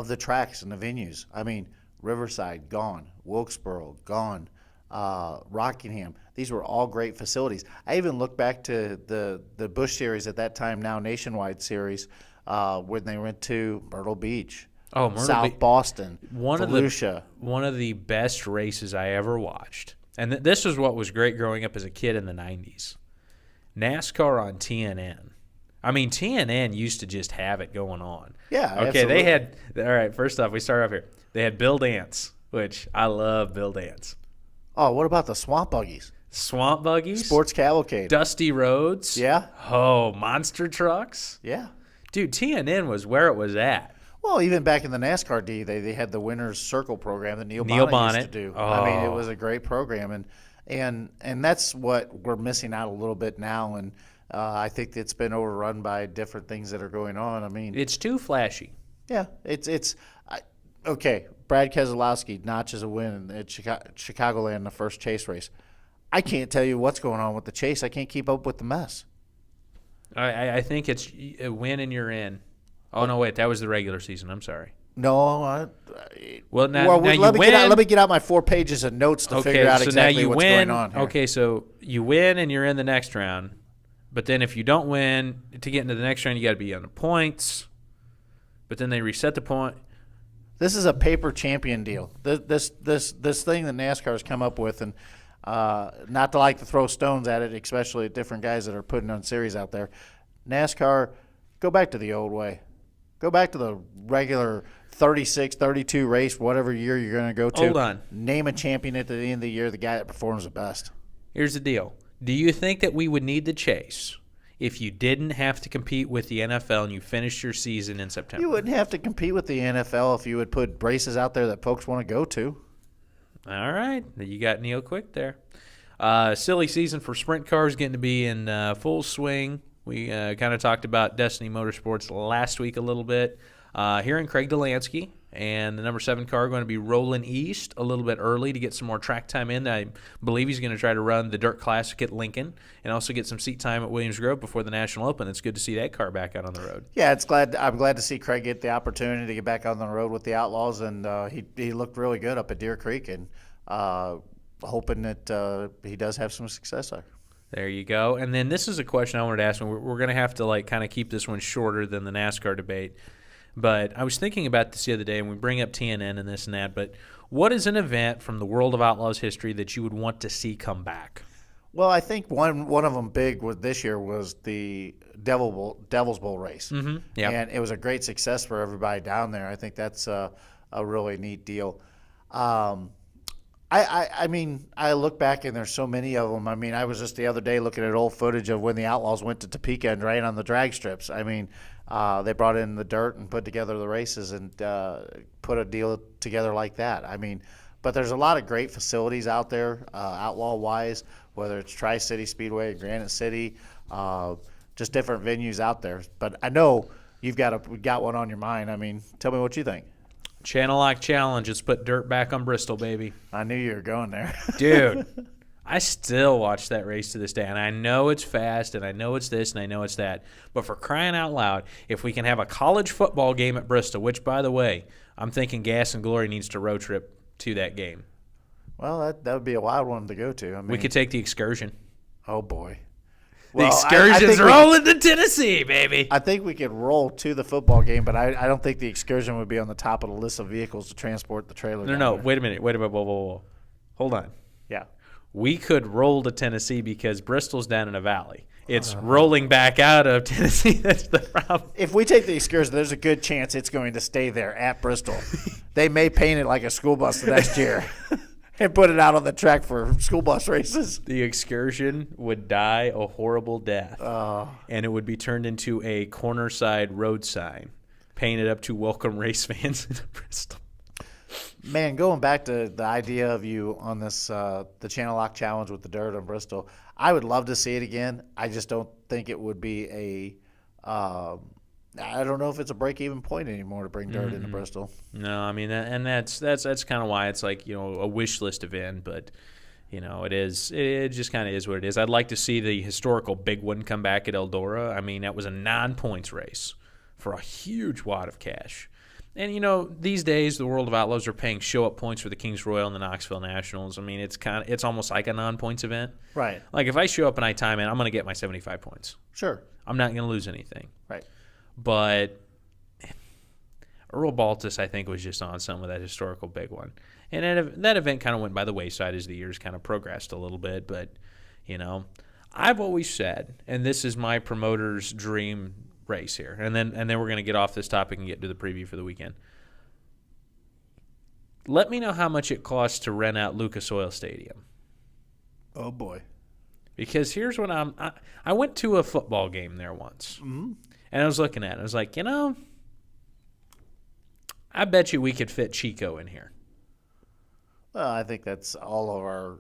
the tracks and the venues. I mean, Riverside, gone. Wilkesboro, gone. Rockingham. These were all great facilities. I even look back to the Busch Series at that time, now Nationwide Series, when they went to Myrtle Beach, South Boston, Volusia.
One of the best races I ever watched. And this is what was great growing up as a kid in the 90s. NASCAR on TNN. I mean, TNN used to just have it going on.
Yeah,
okay,
absolutely.
they had – all right, first off, we start off here. They had Bill Dance, which I love Bill Dance.
Oh, what about the Swamp Buggies?
Swamp Buggies.
Sports Cavalcade.
Dusty Roads.
Yeah.
Oh, monster trucks.
Yeah.
Dude, TNN was where it was at.
Well, even back in the NASCAR D, they had the Winner's Circle program that Neil
Neil
Bonnet used to
Bonnet.
do. I mean, it
Oh.
was a great program, and that's what we're missing out a little bit now. And I think it's been overrun by different things that are going on. I mean,
It's too flashy.
yeah, okay. Brad Keselowski notches a win at Chicagoland, the first chase race. I can't tell you what's going on with the chase. I can't keep up with the mess.
I think it's a win and you're in. Oh, no, wait. That was the regular season. I'm sorry.
No,
Well, now you
let me
win.
let me get out my 4 pages of notes to figure out
so
exactly
now you
what's
win.
going on here.
Okay, so you win and you're in the next round. But then if you don't win, to get into the next round, you got to be on the points. But then they reset the point.
This is a paper champion deal. This thing that NASCAR has come up with, and not to like to throw stones at it, especially at different guys that are putting on series out there. NASCAR, go back to the old way. Go back to the regular 36, 32 race, whatever year you're going to go to.
Hold on.
Name a champion at the end of the year, the guy that performs the best.
Here's the deal. Do you think that we would need the chase if you didn't have to compete with the NFL and you finished your season in September?
You wouldn't have to compete with the NFL if you would put races out there that folks want to go to.
All right. You got Neil Quick there. Silly season for sprint cars getting to be in full swing. We kind of talked about Destiny Motorsports last week a little bit. Hearing Craig Delansky and the number 7 car going to be rolling east a little bit early to get some more track time in. I believe he's going to try to run the Dirt Classic at Lincoln and also get some seat time at Williams Grove before the National Open. It's good to see that car back out on the road.
Yeah, I'm glad to see Craig get the opportunity to get back on the road with the Outlaws, and he looked really good up at Deer Creek, and hoping that he does have some success there.
There you go. And then this is a question I wanted to ask. We're going to have to kind of keep this one shorter than the NASCAR debate. But I was thinking about this the other day, and we bring up TNN and this and that. But what is an event from the World of Outlaws history that you would want to see come back?
Well, I think one of them big this year was the Devil's Bowl race.
Mm-hmm. Yeah.
And it was a great success for everybody down there. I think that's a really neat deal. I mean, I look back and there's so many of them. I mean, I was just the other day looking at old footage of when the Outlaws went to Topeka and ran on the drag strips. I mean, they brought in the dirt and put together the races and put a deal together like that. I mean, but there's a lot of great facilities out there, outlaw-wise, whether it's Tri-City Speedway, Granite City, just different venues out there. But I know you've got one on your mind. I mean, tell me what you think.
Channel Lock Challenge. Let's put dirt back on Bristol, baby.
I knew you were going there.
Dude, I still watch that race to this day, and I know it's fast, and I know it's this, and I know it's that. But for crying out loud, if we can have a college football game at Bristol, which, by the way, I'm thinking Gas and Glory needs to road trip to that game.
Well, that would be a wild one to go to. I mean,
We could take the excursion.
Oh, boy.
The excursion's rolling to Tennessee, baby.
I think we could roll to the football game, but I don't think the excursion would be on the top of the list of vehicles to transport the trailer.
No. Wait a minute. Whoa. Hold on.
Yeah.
We could roll to Tennessee because Bristol's down in a valley. It's rolling back out of Tennessee. That's the problem.
If we take the excursion, there's a good chance it's going to stay there at Bristol. They may paint it like a school bus the next year and put it out on the track for school bus races.
The excursion would die a horrible death, and it would be turned into a cornerside road sign painted up to welcome race fans into Bristol.
Man, going back to the idea of you on this the Channel Lock Challenge with the dirt on Bristol, I would love to see it again. I just don't think it would be I don't know if it's a break-even point anymore to bring dirt into Bristol.
No, I mean, that's kind of why it's like, a wish list event, but it just kind of is what it is. I'd like to see the historical big one come back at Eldora. I mean, that was a non-points race for a huge wad of cash. And, these days the World of Outlaws are paying show-up points for the Kings Royal and the Knoxville Nationals. I mean, it's almost like a non-points event.
Right.
Like, if I show up and I time in, I'm going to get my 75 points.
Sure.
I'm not going to lose anything.
Right.
But Earl Baltus, I think, was just on some of that historical big one. And that event kind of went by the wayside as the years kind of progressed a little bit. But, I've always said, and this is my promoter's dream race here, and then we're going to get off this topic and get to the preview for the weekend. Let me know how much it costs to rent out Lucas Oil Stadium.
Oh, boy.
Because here's what I went to a football game there once.
Mm-hmm.
And I was looking at it. I was like, I bet you we could fit Chico in here.
Well, I think that's all of our,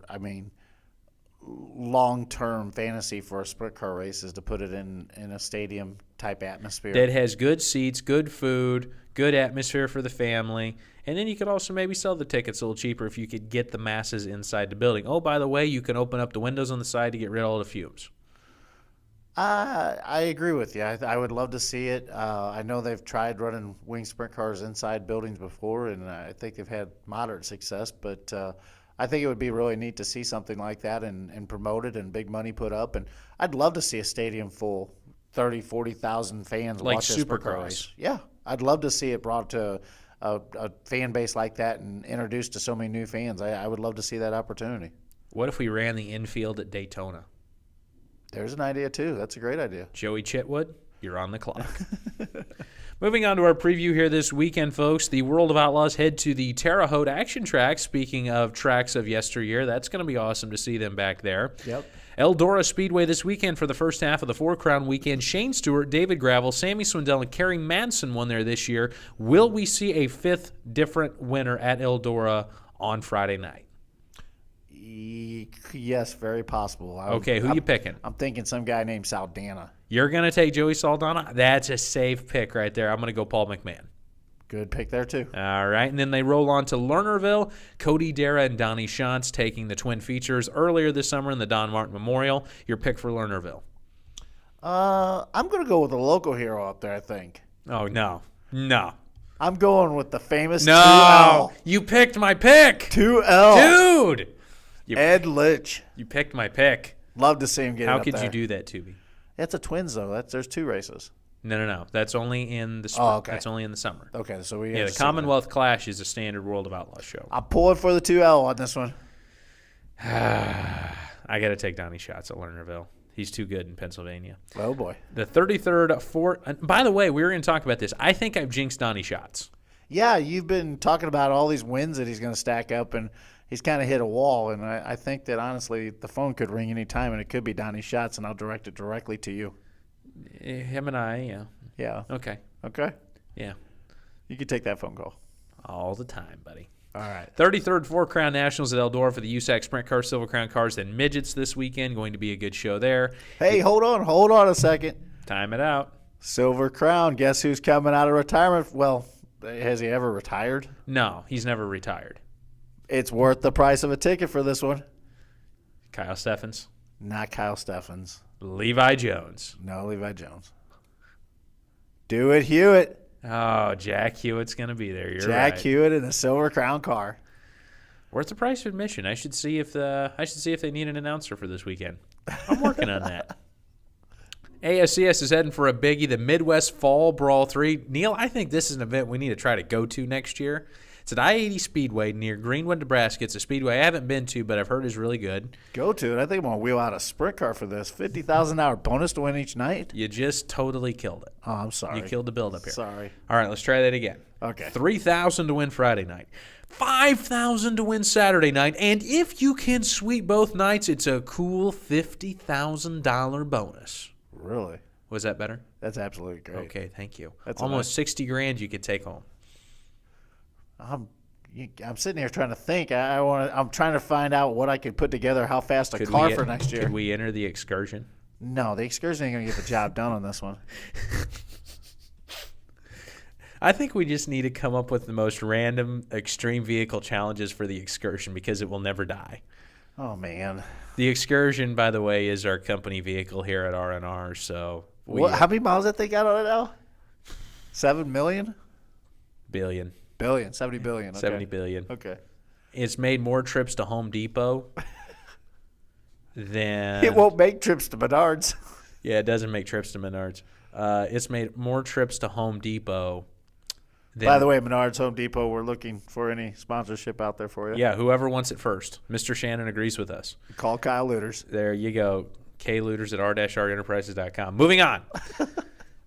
long-term fantasy for a sprint car race is to put it in a stadium-type atmosphere.
That has good seats, good food, good atmosphere for the family. And then you could also maybe sell the tickets a little cheaper if you could get the masses inside the building. Oh, by the way, you can open up the windows on the side to get rid of all the fumes.
I agree with you. I would love to see it. I know they've tried running wing sprint cars inside buildings before, and I think they've had moderate success. But I think it would be really neat to see something like that and promote it and big money put up. And I'd love to see a stadium full, 30,000, 40,000 fans
like
watch a sprint car
Supercross.
race. Yeah, I'd love to see it brought to a fan base like that and introduced to so many new fans. I would love to see that opportunity.
What if we ran the infield at Daytona?
There's an idea, too. That's a great idea.
Joey Chitwood, you're on the clock. Moving on to our preview here this weekend, folks. The World of Outlaws head to the Terre Haute Action Track. Speaking of tracks of yesteryear, that's going to be awesome to see them back there.
Yep.
Eldora Speedway this weekend for the first half of the Four Crown weekend. Shane Stewart, David Gravel, Sammy Swindell, and Kerry Manson won there this year. Will we see a fifth different winner at Eldora on Friday night?
Yes, very possible.
Okay, who you picking?
I'm thinking some guy named Saldana.
You're going to take Joey Saldana? That's a safe pick right there. I'm going to go Paul McMahon.
Good pick there, too.
All right, and then they roll on to Lernerville. Cody Dara and Donnie Shantz taking the twin features earlier this summer in the Don Martin Memorial. Your pick for Lernerville?
I'm going to go with a local hero up there, I think.
Oh, no.
I'm going with the famous 2L.
No, you picked my pick.
2L.
Dude.
Ed Litch.
You picked my pick.
Love to see him get
How
up
could
there.
you do that to me?
It's a twins, though. There's 2 races.
No. That's only in the spring.
Oh, okay.
That's only in the summer.
Okay, so we
Yeah, the Commonwealth Clash is a standard World of Outlaws show.
I'm pulling for the 2L on this one.
I got to take Donnie Shantz at Lernerville. He's too good in Pennsylvania.
Oh, boy.
The 33rd Fort. By the way, we were going to talk about this. I think I've jinxed Donnie Shantz.
Yeah, you've been talking about all these wins that he's going to stack up, and he's kind of hit a wall. And I think that, honestly, the phone could ring any time, and it could be Donnie Shantz, and I'll direct it directly to you.
Him and I, yeah.
Yeah.
Okay.
Okay?
Yeah.
You can take that phone call.
All the time, buddy.
All right.
33rd Four Crown Nationals at Eldora for the USAC Sprint Car, Silver Crown Cars, and Midgets this weekend. Going to be a good show there.
Hey, hold on a second.
Time it out.
Silver Crown, guess who's coming out of retirement? Well, has he ever retired?
No, he's never retired.
It's worth the price of a ticket for this one.
Kyle Steffens.
Not Kyle Steffens.
Levi Jones.
No, Levi Jones. Do it, Hewitt.
Oh, Jack Hewitt's going to be there. You're
Jack
right.
Hewitt in the Silver Crown car.
What's the price of admission? I should see if they need an announcer for this weekend. I'm working on that. ASCS is heading for a biggie, the Midwest Fall Brawl 3. Neil, I think this is an event we need to try to go to next year. It's at I-80 Speedway near Greenwood, Nebraska. It's a speedway I haven't been to, but I've heard is really good.
Go to it. I think I'm going to wheel out a sprint car for this. $50,000 bonus to win each night.
You just totally killed it.
Oh, I'm sorry.
You killed the build-up here.
Sorry.
All right, let's try that again.
Okay.
$3,000 to win Friday night. $5,000 to win Saturday night. And if you can sweep both nights, it's a cool $50,000 bonus.
Really?
Was that better?
That's absolutely great.
Okay, thank you.
That's
almost $60,000 you could take home.
I'm sitting here trying to think. I'm trying to find out what I could put together, how fast a car for next year.
Could we enter the excursion?
No, the excursion ain't going to get the job done on this one.
I think we just need to come up with the most random extreme vehicle challenges for the excursion because it will never die.
Oh, man.
The excursion, by the way, is our company vehicle here at R&R. So
how many miles that thing got on it now? 7 million?
Billion.
Billion. 70 billion. Okay.
70 billion.
Okay.
It's made more trips to Home Depot than...
It won't make trips to Menards.
Yeah, it doesn't make trips to Menards. It's made more trips to Home Depot than...
By the way, Menards, Home Depot, we're looking for any sponsorship out there for you.
Yeah, whoever wants it first. Mr. Shannon agrees with us.
Call Kyle Looters.
There you go. K-Looters at r-renterprises.com. Moving on.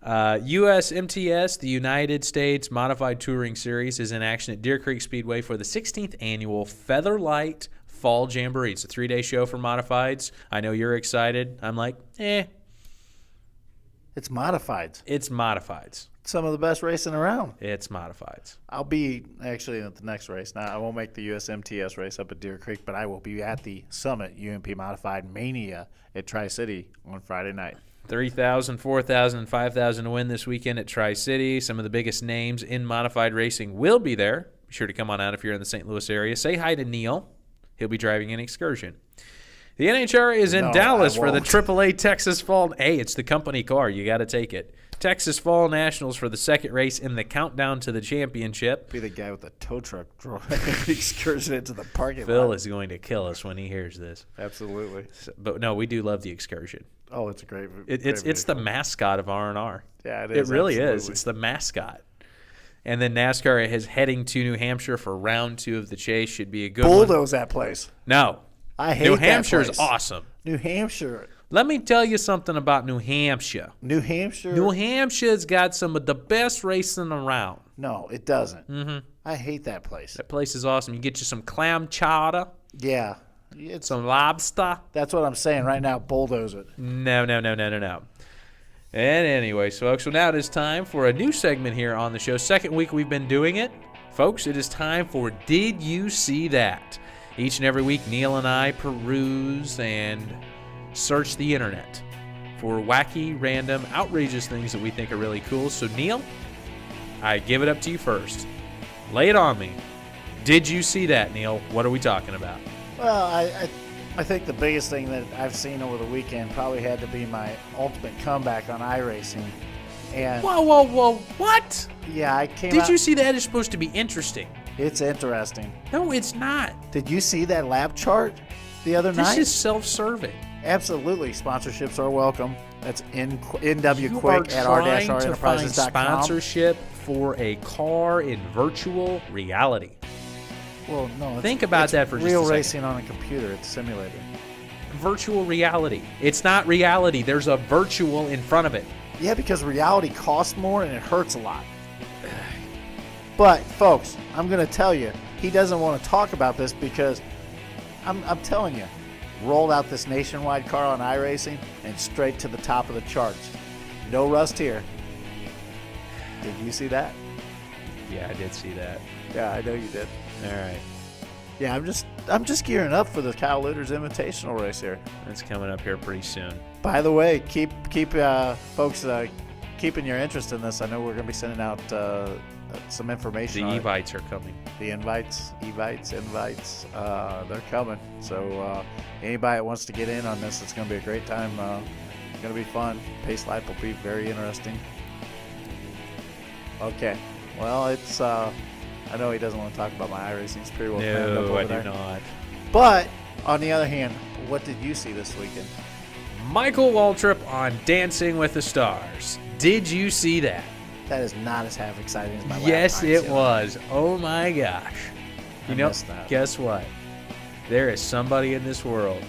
USMTS, the United States Modified Touring Series, is in action at Deer Creek Speedway for the 16th annual Featherlight Fall Jamboree. It's a 3-day show for modifieds. I know you're excited. I'm like,
It's modifieds.
It's modifieds.
Some of the best racing around.
It's modifieds.
I'll be actually at the next race. Now, I won't make the USMTS race up at Deer Creek, but I will be at the Summit UMP Modified Mania at Tri-City on Friday night.
3,000, 4,000, and 5,000 to win this weekend at Tri-City. Some of the biggest names in modified racing will be there. Be sure to come on out if you're in the St. Louis area. Say hi to Neil. He'll be driving an excursion. The NHRA is in Dallas for the AAA Texas Fall. Hey, it's the company car. You got to take it. Texas Fall Nationals for the second race in the countdown to the championship.
Be the guy with the tow truck driving an excursion into the parking lot.
Phil is going to kill us when he hears this.
Absolutely.
But no, we do love the excursion.
Oh, it's a great.
It's the mascot of R&R.
Yeah, it is.
It really
absolutely.
is. It's the mascot. And then NASCAR is heading to New Hampshire for round 2 of the chase. Should be a good
Bulldoze that place.
No.
I hate
New
that
Hampshire is
place.
awesome.
New Hampshire.
Let me tell you something about New Hampshire.
New Hampshire.
New Hampshire's got some of the best racing around.
No, it doesn't. Mm-hmm. I hate that place.
That place is awesome. You get you some clam chowder.
Yeah.
Some lobster.
That's what I'm saying right now. Bulldoze it.
No. And anyways, folks, so now it is time for a new segment here on the show. Second week we've been doing it. Folks, it is time for Did You See That? Each and every week, Neil and I peruse and search the internet for wacky, random, outrageous things that we think are really cool. So, Neil, I give it up to you first. Lay it on me. Did you see that, Neil? What are we talking about?
Well, I think the biggest thing that I've seen over the weekend probably had to be my ultimate comeback on iRacing. And
Whoa. What?
yeah, I came
Did
out.
you see that? It's supposed to be interesting.
It's interesting.
No, it's not.
Did you see that lap chart the other night?
This is self-serving.
Absolutely. Sponsorships are welcome. That's NW
You are
Quick at
trying to find
r-enterprises.com.
sponsorship for a car in virtual reality.
Well, no.
Think about that for just a
real
second.
racing on a computer. It's a simulator.
Virtual reality. It's not reality. There's a virtual in front of it.
Yeah, because reality costs more and it hurts a lot. But, folks, I'm going to tell you, he doesn't want to talk about this because I'm telling you, rolled out this nationwide car on iRacing and straight to the top of the charts. No rust here. Did you see that?
Yeah, I did see that.
Yeah, I know you did.
All right.
Yeah, I'm just gearing up for the Kyle Lueders Invitational race here.
It's coming up here pretty soon.
By the way, keep folks keeping your interest in this. I know we're going to be sending out some information.
The Evites are coming.
The invites, they're coming. So anybody that wants to get in on this, it's going to be a great time. It's going to be fun. Pace lap will be very interesting. Okay. Well, it's I know he doesn't want to talk about my iRacing. It's pretty well planned up over
I
there.
do not.
But on the other hand, what did you see this weekend?
Michael Waltrip on Dancing with the Stars. Did you see that?
That is not as half exciting as my lap
Yes,
times
it
the other
was. Oh my gosh. You know,
missed that.
guess what? There is somebody in this world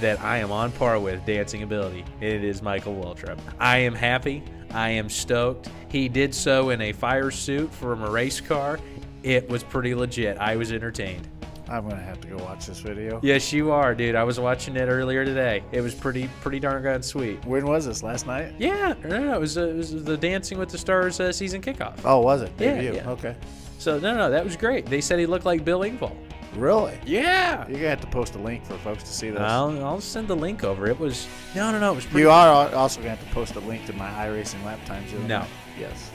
that I am on par with dancing ability. It is Michael Waltrip. I am happy. I am stoked. He did so in a fire suit from a race car. It was pretty legit. I was entertained.
I'm going to have to go watch this video.
Yes, you are, dude. I was watching it earlier today. It was pretty darn sweet.
When was this? Last night?
Yeah, no, it was the Dancing with the Stars season kickoff.
Oh, was it?
Yeah,
Debut.
yeah.
Okay.
So no, that was great. They said he looked like Bill Engvall.
Really?
Yeah.
You're going to have to post a link for folks to see this.
I'll send the link over. It was no. It was pretty.
You are also going to have to post a link to my iRacing lap times.
No.
Yes.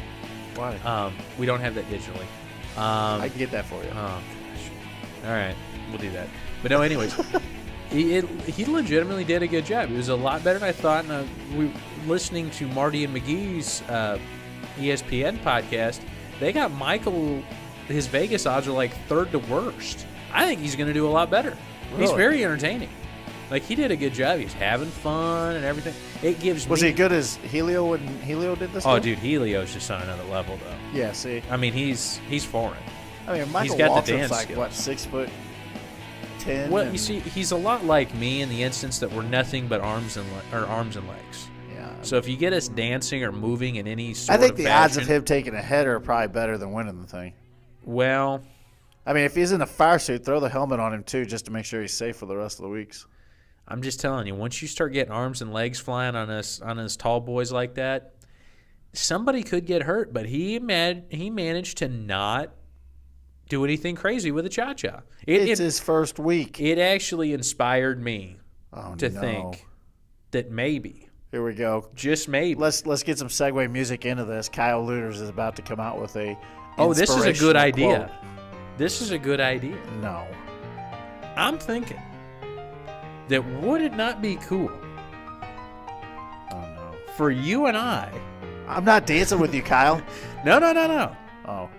Why?
We don't have that digitally.
I can get that for you.
Oh gosh. All right, we'll do that. But no, anyways, he legitimately did a good job. It was a lot better than I thought. And we listening to Marty and McGee's ESPN podcast. They got Michael. His Vegas odds are like third to worst. I think he's going to do a lot better.
Really?
He's very entertaining. Like, he did a good job. He's having fun and everything. It gives
Was
me...
he good as Helio when Helio did this?
Oh,
stuff?
dude, Helio's just on another level, though.
Yeah, see.
I mean, he's foreign.
I mean, Michael
got the
Waltrip's
dance
like,
skills.
what, 6'10"?
Well, you see, he's a lot like me in the instance that we're nothing but arms and legs.
Yeah.
So if you get us dancing or moving in any sort
I think
of
the
fashion,
odds of him taking a header are probably better than winning the thing.
Well,
I mean, if he's in a fire suit, throw the helmet on him, too, just to make sure he's safe for the rest of the weeks.
I'm just telling you, once you start getting arms and legs flying on us tall boys like that, somebody could get hurt. But he managed to not do anything crazy with a cha-cha.
It's his first week.
It actually inspired me to
no.
think that maybe,
Here we go.
just maybe.
Let's get some segue music into this. Kyle Lueders is about to come out with a
This is a good
inspirational
idea.
quote.
This is a good idea.
No.
I'm thinking that would it not be cool
Oh, no.
for you and I?
I'm not dancing with you, Kyle.
No.
Oh.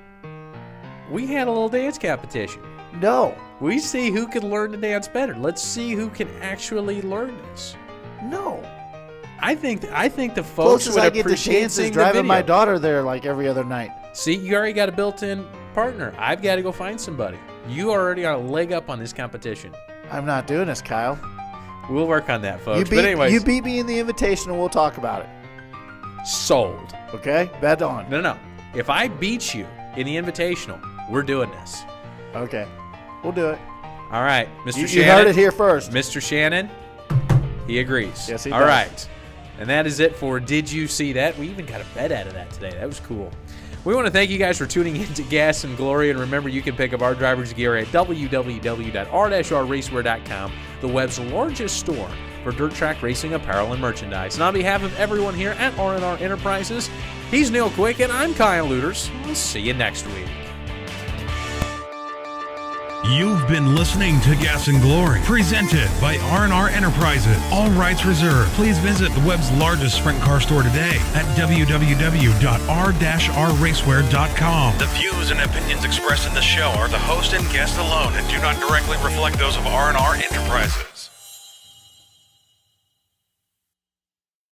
We had a little dance competition.
No.
We see who can learn to dance better. Let's see who can actually learn this.
No.
I think the folks
Closest
would
I get to
appreciate
chance is
seeing the
driving my
video.
daughter there like every other night.
See, you already got a built-in partner. I've got to go find somebody. You already are a leg up on this competition.
I'm not doing this, Kyle.
We'll work on that, folks.
You
But anyways,
beat me in the Invitational. We'll talk about it.
sold.
Okay? Bet on.
No. If I beat you in the Invitational, we're doing this.
Okay. We'll do it.
All right, Mr.
You
Shannon.
heard it here first.
Mr. Shannon, he agrees.
Yes, he
All
does.
right. And that is it for Did You See That? We even got a bet out of that today. That was cool. We want to thank you guys for tuning in to Gas and Glory. And remember, you can pick up our driver's gear at www.r-rracewear.com, the web's largest store for dirt track racing apparel and merchandise. And on behalf of everyone here at R&R Enterprises, he's Neil Quick and I'm Kyle Lueders. We'll see you next week.
You've been listening to Gas and Glory, presented by R&R Enterprises. All rights reserved. Please visit the web's largest sprint car store today at www.r-rracewear.com. The views and opinions expressed in the show are the host and guest alone and do not directly reflect those of R&R Enterprises.